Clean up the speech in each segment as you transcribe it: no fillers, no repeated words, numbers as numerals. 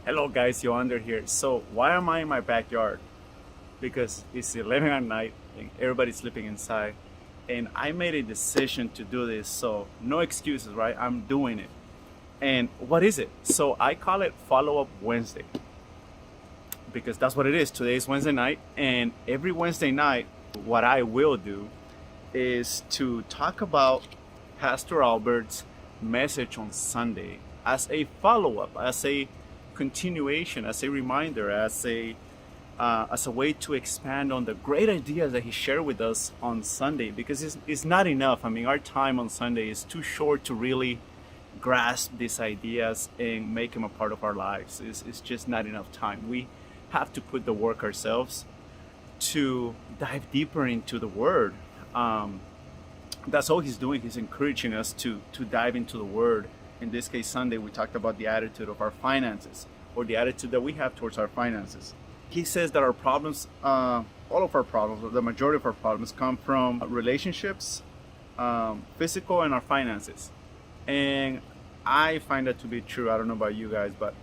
Hello guys, Yoander here. So why am I in my backyard? Because it's 11 at night and everybody's sleeping inside. And I made a decision to do this, so no excuses, right? I'm doing it. And what is it? So I call it Follow Up Wednesday because that's what it is. Today is Wednesday night, and every Wednesday night, what I will do is to talk about Pastor Albert's message on Sunday as a follow up, as a continuation, as a reminder, as a way to expand on the great ideas that he shared with us on Sunday. Because it's not enough. I mean, our time on Sunday is too short to really grasp these ideas and make them a part of our lives. It's just not enough time. We have to put the work ourselves to dive deeper into the Word. Um, that's all he's doing. He's encouraging us to dive into the Word. In this case, Sunday, we talked about the attitude of our finances, or the attitude that we have towards our finances. He says that our problems, all of our problems, or the majority of our problems, come from relationships, physical, and our finances. And I find that to be true. I don't know about you guys, but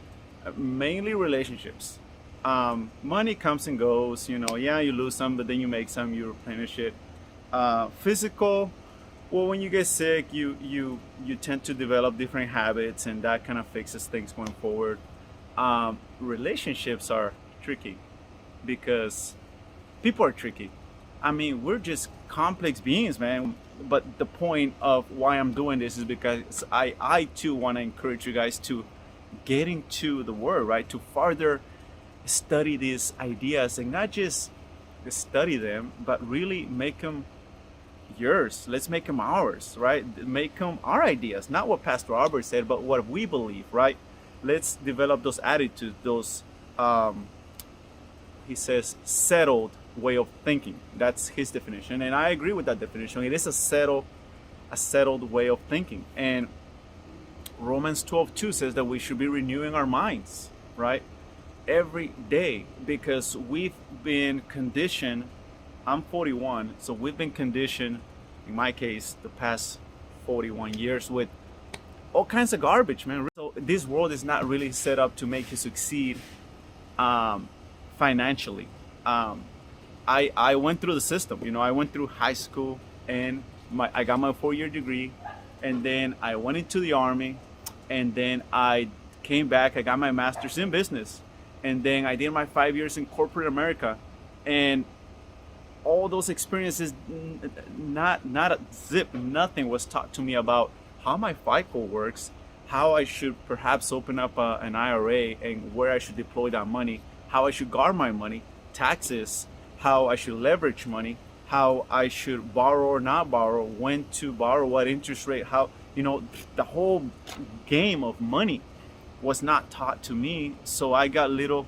mainly relationships. Money comes and goes. Yeah, you lose some, but then you make some. You replenish it. Physical. Well, when you get sick, you tend to develop different habits, and that kind of fixes things going forward. Relationships are tricky because people are tricky. I mean, we're just complex beings, man. But the point of why I'm doing this is because I too want to encourage you guys to get into the Word, right? To further study these ideas and not just study them, but really make them yours. Let's make them ours, right? Make them our ideas, not what Pastor Albert said, but what we believe, right? Let's develop those attitudes, those he says settled way of thinking. That's his definition, and I agree with that definition. It is a settled way of thinking. And Romans 12:2 says that we should be renewing our minds, right? Every day, because we've been conditioned. I'm 41, so we've been conditioned, in my case, the past 41 years with all kinds of garbage, man. So this world is not really set up to make you succeed financially. Um, I went through the system. I went through high school, and I got my 4-year degree, and then I went into the army, and then I came back. I got my master's in business, and then I did my 5 years in corporate America, and all those experiences, not a zip, nothing was taught to me about how my FICO works, how I should perhaps open up an IRA and where I should deploy that money, how I should guard my money, taxes, how I should leverage money, how I should borrow or not borrow, when to borrow, what interest rate, the whole game of money was not taught to me. So I got little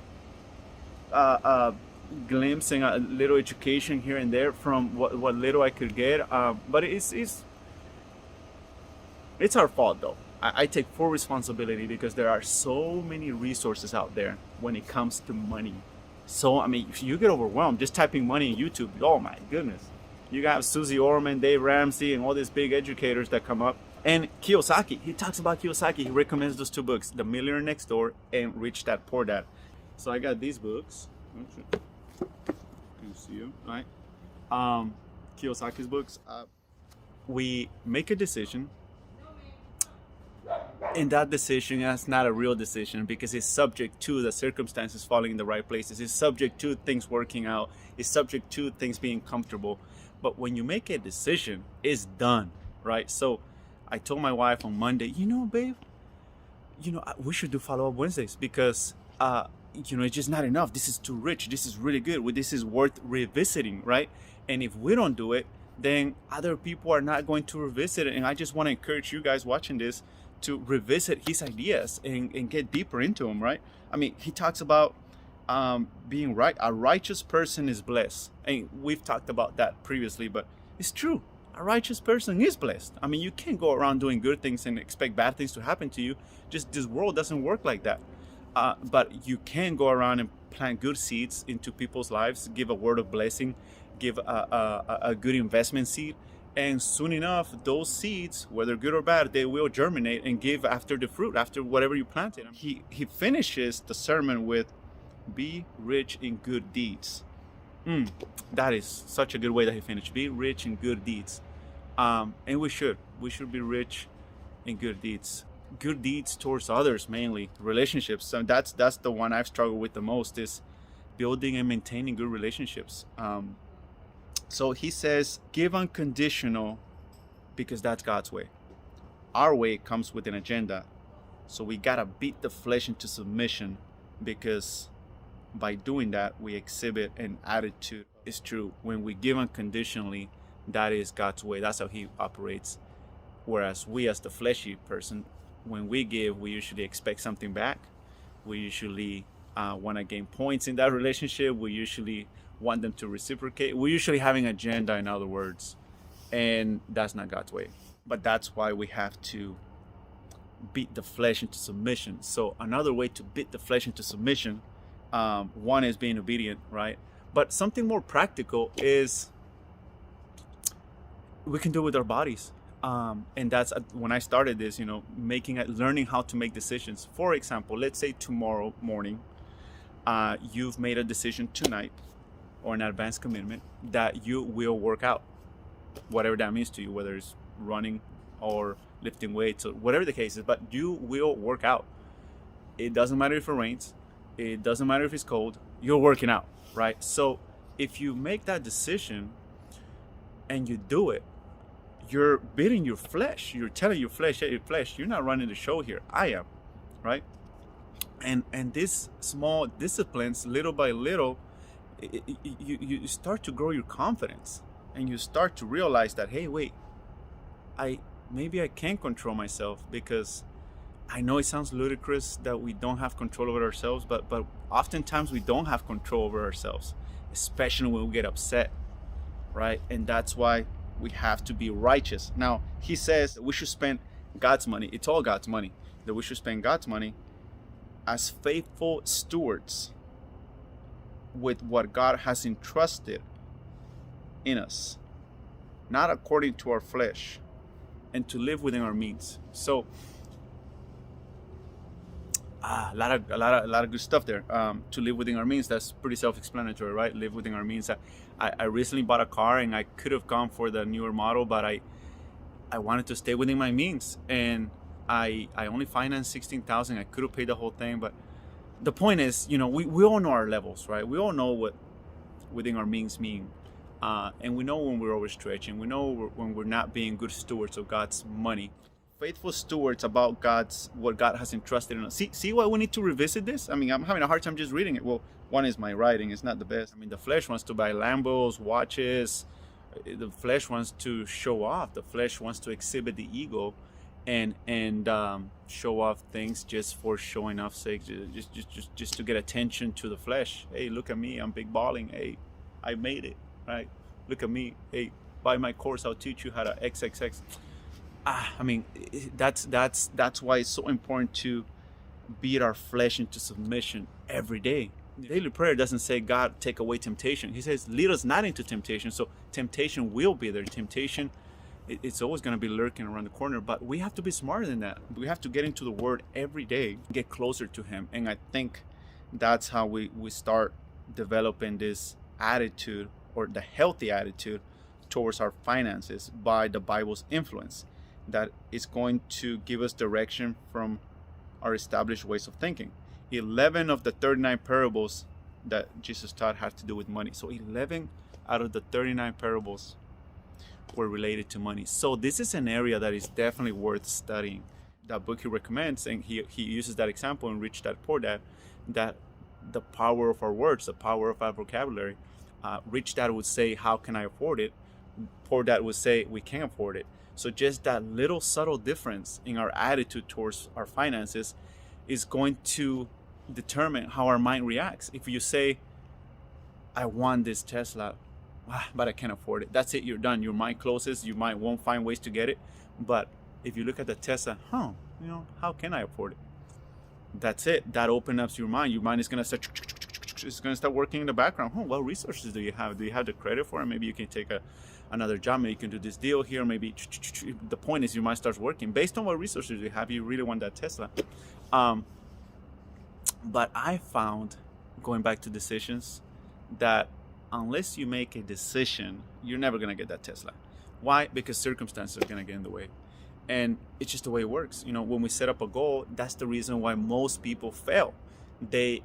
glimpse and a little education here and there from what little I could get. But it's our fault though. I take full responsibility because there are so many resources out there when it comes to money. So I mean, if you get overwhelmed just typing money in YouTube, oh my goodness, you got Susie Orman, Dave Ramsey, and all these big educators that come up. And Kiyosaki, he talks about Kiyosaki. He recommends those two books, The Millionaire Next Door and Rich Dad Poor Dad. So I got these books. You see them, right? Kiyosaki's books. We make a decision, and that decision is not a real decision because it's subject to the circumstances falling in the right places. It's subject to things working out. It's subject to things being comfortable. But when you make a decision, it's done, right? So I told my wife on Monday, babe, we should do follow-up Wednesdays because it's just not enough. This is too rich. This is really good. This is worth revisiting, right? And if we don't do it, then other people are not going to revisit it. And I just want to encourage you guys watching this to revisit his ideas and get deeper into them, right? I mean, he talks about being right. A righteous person is blessed. And we've talked about that previously, but it's true. A righteous person is blessed. I mean, you can't go around doing good things and expect bad things to happen to you. Just this world doesn't work like that. But you can go around and plant good seeds into people's lives, give a word of blessing, give a good investment seed, And soon enough, those seeds, whether good or bad, they will germinate and give after the fruit, after whatever you planted. He finishes the sermon with, "Be rich in good deeds." That is such a good way that he finished. Be rich in good deeds. And we should be rich in good deeds towards others, mainly relationships. So that's the one I've struggled with the most, is building and maintaining good relationships. So he says, give unconditional, because that's God's way. Our way comes with an agenda. So we gotta beat the flesh into submission, because by doing that, we exhibit an attitude. It's true. When we give unconditionally, that is God's way. That's how he operates. Whereas we, as the fleshy person, when we give, we usually expect something back. We usually want to gain points in that relationship. We usually want them to reciprocate. We're usually having an agenda, in other words. And that's not God's way. But that's why we have to beat the flesh into submission. So another way to beat the flesh into submission, one is being obedient, right? But something more practical is we can do it with our bodies. And that's when I started this, learning how to make decisions. For example, let's say tomorrow morning, you've made a decision tonight, or an advanced commitment, that you will work out, whatever that means to you, whether it's running or lifting weights or whatever the case is, but you will work out. It doesn't matter if it rains, it doesn't matter if it's cold, you're working out, right? So if you make that decision and you do it, you're beating your flesh. You're telling your flesh, hey, flesh, you're not running the show here. I am, right? And these small disciplines, little by little, you start to grow your confidence, and you start to realize that, hey, wait, maybe I can control myself, because I know it sounds ludicrous that we don't have control over ourselves, but oftentimes we don't have control over ourselves, especially when we get upset, right? And that's why we have to be righteous. Now, he says that we should spend God's money. It's all God's money. That we should spend God's money as faithful stewards with what God has entrusted in us, not according to our flesh, and to live within our means. So, a lot of good stuff there. To live within our means, that's pretty self-explanatory, right? Live within our means. I recently bought a car, and I could have gone for the newer model, but I wanted to stay within my means, and I only financed $16,000. I could have paid the whole thing, but the point is, we all know our levels, right? We all know what within our means mean, and we know when we're overstretching. We know when we're not being good stewards of God's money. Faithful stewards about what God has entrusted in us. See why we need to revisit this? I mean, I'm having a hard time just reading it. Well, one is my writing is not the best. I mean, the flesh wants to buy Lambos, watches. The flesh wants to show off. The flesh wants to exhibit the ego, and show off things just for showing off sake, just to get attention to the flesh. Hey, look at me, I'm big balling. Hey, I made it, right? Look at me. Hey, buy my course, I'll teach you how to XXX. I mean, that's why it's so important to beat our flesh into submission every day. Daily prayer doesn't say, God, take away temptation. He says, lead us not into temptation. So temptation will be there. Temptation, it's always going to be lurking around the corner, but we have to be smarter than that. We have to get into the Word every day, get closer to Him. And I think that's how we start developing this attitude, or the healthy attitude towards our finances, by the Bible's influence. That is going to give us direction from our established ways of thinking. 11 of the 39 parables that Jesus taught had to do with money. So 11 out of the 39 parables were related to money. So this is an area that is definitely worth studying. That book he recommends, and he uses that example in Rich Dad Poor Dad, that the power of our words, the power of our vocabulary. Rich Dad would say, how can I afford it? Poor Dad would say, we can't afford it. So just that little subtle difference in our attitude towards our finances is going to determine how our mind reacts. If you say, I want this Tesla, but I can't afford it, that's it, you're done. Your mind closes, your mind won't find ways to get it. But if you look at the Tesla, how can I afford it? That's it. That opens up your mind. Your mind is going to start it's going to start working in the background. What resources do you have? Do you have the credit for it? Maybe you can take another job. Maybe you can do this deal here. Maybe the point is your mind starts working based on what resources you have. You really want that Tesla. But I found, going back to decisions, that unless you make a decision, you're never going to get that Tesla. Why? Because circumstances are going to get in the way. And it's just the way it works. When we set up a goal, that's the reason why most people fail. They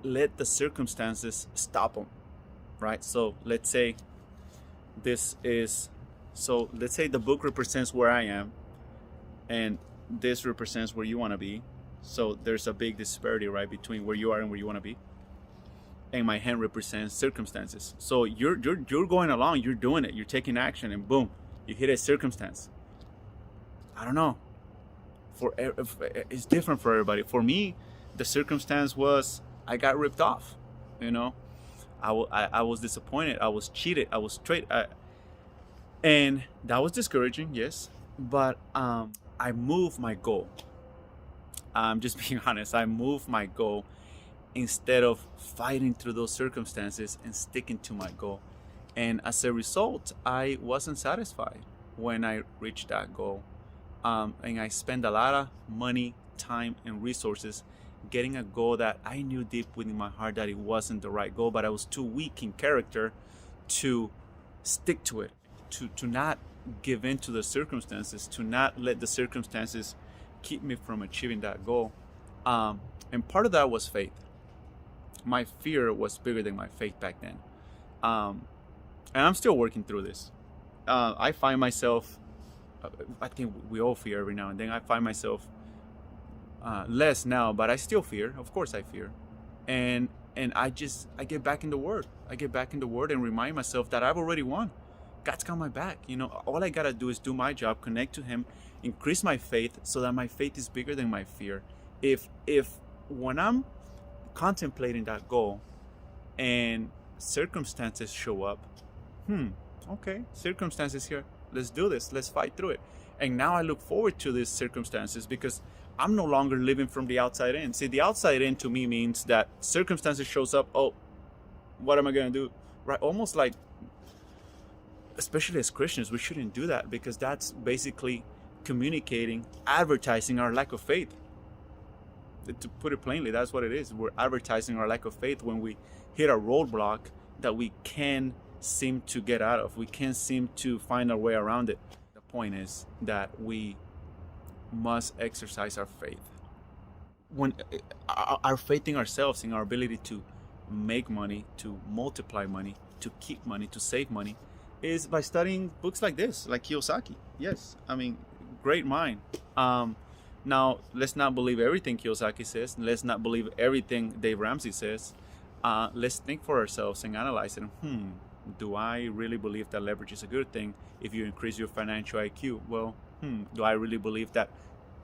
let the circumstances stop them, right? So let's say the book represents where I am, and this represents where you want to be. So there's a big disparity, right, between where you are and where you want to be. And my hand represents circumstances. So you're going along, you're doing it, you're taking action, and boom, you hit a circumstance. I don't know. It's different for everybody. For me, the circumstance was I got ripped off. I was disappointed. I was cheated. I was straight. And that was discouraging, yes. But I moved my goal. I'm just being honest. I moved my goal instead of fighting through those circumstances and sticking to my goal. And as a result, I wasn't satisfied when I reached that goal. And I spent a lot of money, time, and resources getting a goal that I knew deep within my heart that it wasn't the right goal, but I was too weak in character to stick to it, to not give in to the circumstances, to not let the circumstances keep me from achieving that goal. And part of that was faith. My fear was bigger than my faith back then. And I'm still working through this. I find myself, I think we all fear every now and then. I find myself less now, but I still fear. Of course I fear. And I get back in the Word. I get back in the Word and remind myself that I've already won. God's got my back. All I got to do is do my job, connect to Him, increase my faith so that my faith is bigger than my fear. If when I'm contemplating that goal and circumstances show up, okay, circumstances here, let's do this, let's fight through it. And now I look forward to these circumstances because I'm no longer living from the outside in. See, the outside in to me means that circumstances shows up, oh, what am I going to do? Right? Almost like, especially as Christians, we shouldn't do that because that's basically communicating, advertising our lack of faith. To put it plainly, that's what it is. We're advertising our lack of faith when we hit a roadblock that we can't seem to get out of. We can't seem to find our way around it. The point is that we must exercise our faith. When our faith in ourselves, in our ability to make money, to multiply money, to keep money, to save money, is by studying books like this, like Kiyosaki. Yes, I mean, great mind. Now, let's not believe everything Kiyosaki says. Let's not believe everything Dave Ramsey says. Let's think for ourselves and analyze it. Do I really believe that leverage is a good thing if you increase your financial IQ? Well, do I really believe that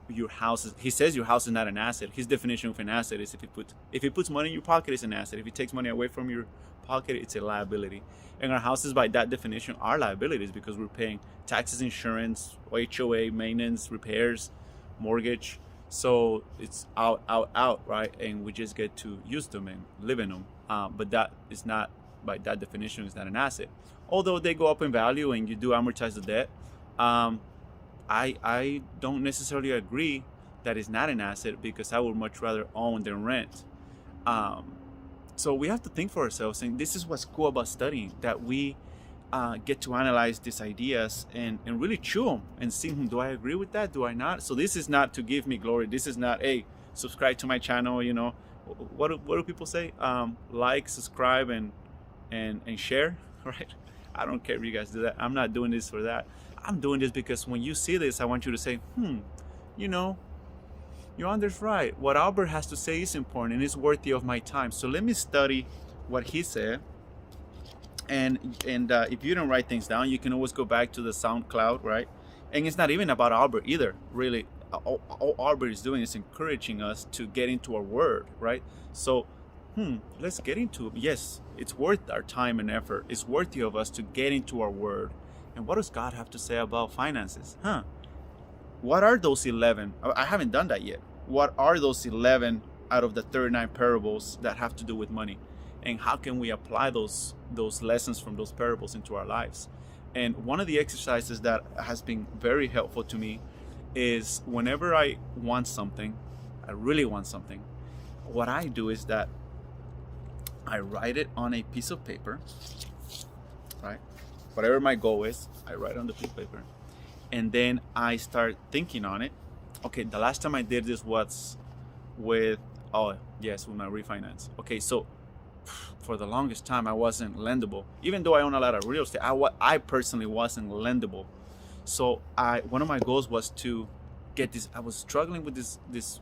your house is, he says your house is not an asset. His definition of an asset is if he puts money in your pocket, it's an asset. If he takes money away from your pocket, it's a liability. And our houses, by that definition, are liabilities because we're paying taxes, insurance, HOA, maintenance, repairs, mortgage. So it's out, right? And we just get to use them and live in them. But that is not, by that definition, is not an asset. Although they go up in value and you do amortize the debt, I don't necessarily agree that it's not an asset because I would much rather own than rent. So we have to think for ourselves, and this is what's cool about studying, that we get to analyze these ideas and really chew them and see, do I agree with that? Do I not? So this is not to give me glory. This is not, hey, subscribe to my channel. What do people say? Like, subscribe, and share, right? I don't care if you guys do that. I'm not doing this for that. I'm doing this because when you see this, I want you to say, Yoander's right. What Albert has to say is important and is worthy of my time. So let me study what he said. And if you don't write things down, you can always go back to the SoundCloud, right? And it's not even about Albert either, really. All Albert is doing is encouraging us to get into our word, right? So, let's get into it. Yes, it's worth our time and effort. It's worthy of us to get into our word. And what does God have to say about finances? What are those 11? I haven't done that yet. What are those 11 out of the 39 parables that have to do with money? and how can we apply those lessons from those parables into our lives. And one of the exercises that has been very helpful to me is whenever I want something, I really want something, what I do is that I write it on a piece of paper, right? Whatever my goal is, I write on the piece of paper. And then I start thinking on it. Okay, the last time I did this was with, oh yes, with my refinance. Okay, so for the longest time I wasn't lendable. Even though I own a lot of real estate, I personally wasn't lendable. So one of my goals was to get this. I was struggling with this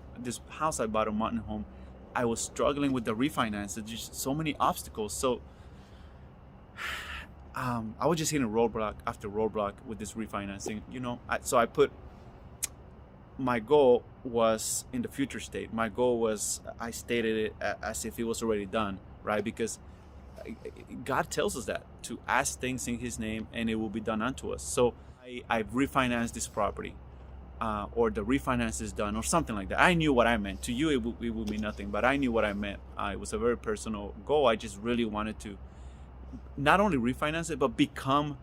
house I bought, a mountain home. I was struggling with the refinance. There's just so many obstacles. So I was just hitting roadblock after roadblock with this refinancing. So I put, my goal was in the future state. My goal was, I stated it as if it was already done, right? Because God tells us that to ask things in His name and it will be done unto us. So I've refinanced this property, or the refinance is done, or something like that. I knew what I meant. To you, it would mean nothing, but I knew what I meant. It was a very personal goal. I just really wanted to not only refinance it, but become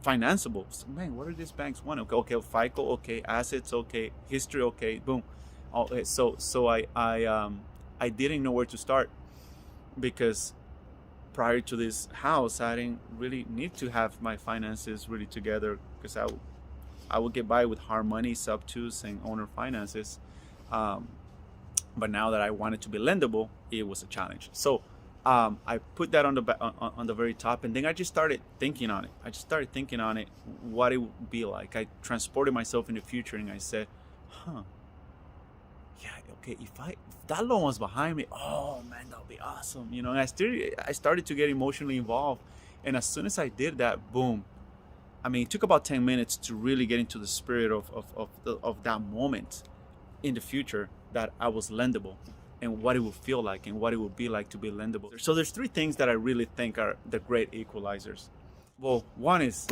financeable. So, man, what are these banks want? Okay, FICO, okay, assets, okay, history, okay, boom. So I didn't know where to start, because prior to this house, I didn't really need to have my finances really together, because I would get by with hard money, sub-2s, and owner finances. But now that I wanted to be lendable, it was a challenge. So I put that on the very top, and then I just started thinking on it. What it would be like. I transported myself in the future, and I said, yeah, okay, if that loan was behind me, oh man, that would be awesome, And I started to get emotionally involved, and as soon as I did that, boom. I mean, it took about 10 minutes to really get into the spirit of that moment in the future, that I was lendable, and what it would feel like and what it would be like to be lendable. So there's 3 things that I really think are the great equalizers. Well, one is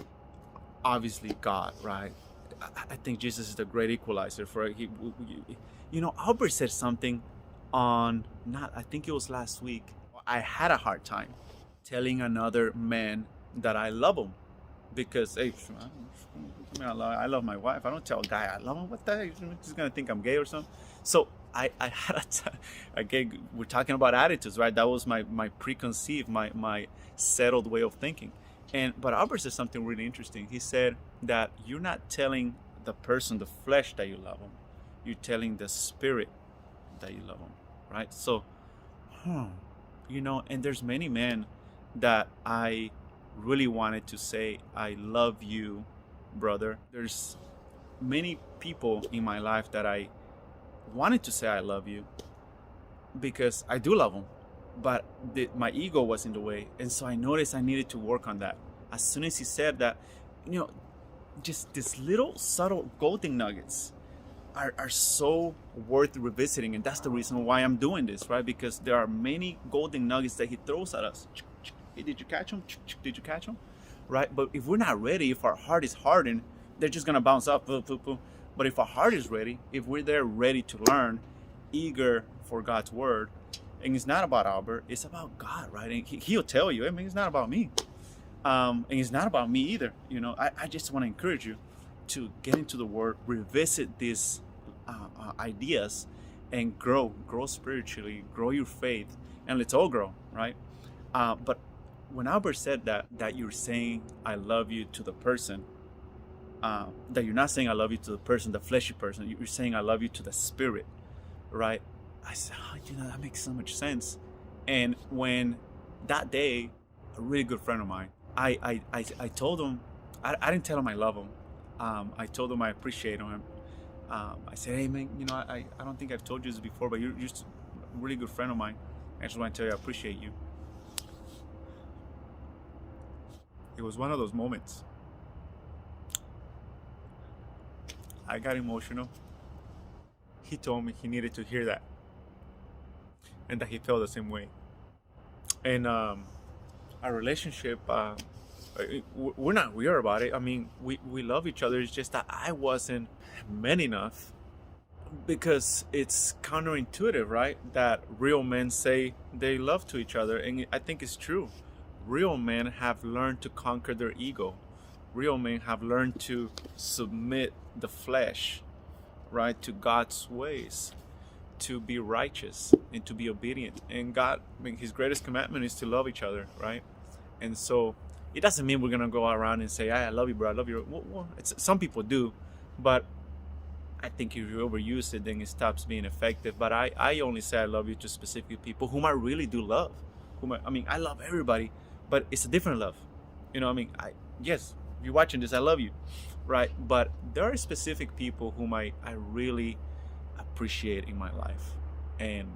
obviously God, right? I think Jesus is the great equalizer for Albert said something I think it was last week. I had a hard time telling another man that I love him, because hey, I love my wife. I don't tell a guy I love him. What the heck? He's gonna think I'm gay or something. So I had again, we're talking about attitudes, right? That was my preconceived, my settled way of thinking. But Albert said something really interesting. He said that you're not telling the person, the flesh, that you love him. You're telling the spirit that you love him, right? So, and there's many men that I really wanted to say, I love you, brother. There's many people in my life that I wanted to say I love you, because I do love them, but my ego was in the way. And so I noticed I needed to work on that. As soon as he said that, just these little subtle golden nuggets are so worth revisiting. And that's the reason why I'm doing this, right? Because there are many golden nuggets that he throws at us. Hey, did you catch them? Did you catch them? Right? But if we're not ready, if our heart is hardened, they're just going to bounce up. But if our heart is ready, if we're there ready to learn, eager for God's word, and it's not about Albert, it's about God, right? And he'll tell you, it's not about me. And it's not about me either. I just want to encourage you to get into the word, revisit these ideas, and grow spiritually, grow your faith, and let's all grow, right? But when Albert said that you're saying I love you to the person, that you're not saying I love you to the person, the fleshy person, you're saying I love you to the spirit, right? I said, that makes so much sense. And when that day, a really good friend of mine, I told him, I didn't tell him I love him. I told him I appreciate him. I said, hey man, I don't think I've told you this before, but you're just a really good friend of mine. I just want to tell you I appreciate you. It was one of those moments. I got emotional. He told me he needed to hear that, and that he felt the same way. And our relationship, we're not weird about it. I mean, we love each other. It's just that I wasn't man enough because it's counterintuitive, right? That real men say they love to each other, and I think it's true. Real men have learned to conquer their ego. Real men have learned to submit the flesh, right, to God's ways, to be righteous and to be obedient. And God, I mean, His greatest commandment is to love each other, right? And so it doesn't mean we're gonna go around and say, "Hey, I love you, bro. I love you." Well, some people do, but I think if you overuse it, then it stops being effective. But I only say I love you to specific people whom I really do love. I mean, I love everybody, but it's a different love. You know, I mean, yes, if you're watching this, I love you, right? But there are specific people whom I really appreciate in my life, and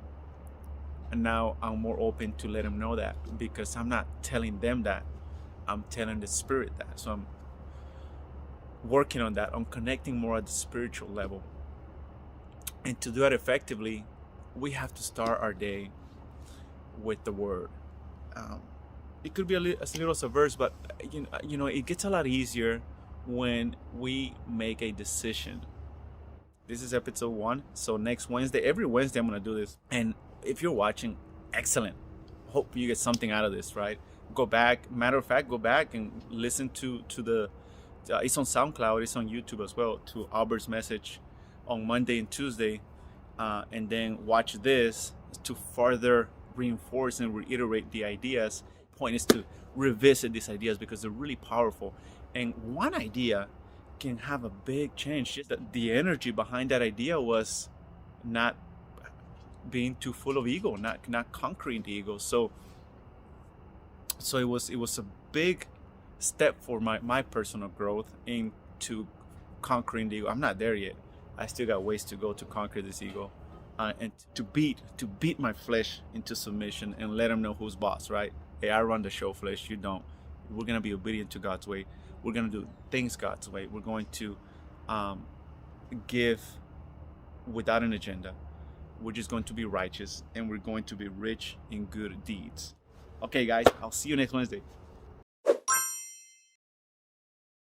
now I'm more open to let them know that, because I'm not telling them that, I'm telling the Spirit that. So I'm working on that, on connecting more at the spiritual level. And to do that effectively, we have to start our day with the Word. It could be a little subversive, but you know, it gets a lot easier when we make a decision. This is episode 1, so next Wednesday, every Wednesday I'm gonna do this. And if you're watching, excellent. Hope you get something out of this, right? Go back. Matter of fact, go back and listen to the. It's on SoundCloud. It's on YouTube as well. To Albert's message on Monday and Tuesday, and then watch this to further reinforce and reiterate the ideas. Point is to revisit these ideas because they're really powerful, and one idea can have a big change. Just that the energy behind that idea was not being too full of ego, not conquering the ego. So it was a big step for my personal growth into conquering the ego. I'm not there yet. I still got ways to go to conquer this ego, and to beat my flesh into submission and let him know who's boss, right? Hey, I run the show, flesh. You don't. We're gonna be obedient to God's way. We're gonna do things God's way. We're going to give without an agenda. We're just going to be righteous, and we're going to be rich in good deeds. Okay, guys, I'll see you next Wednesday.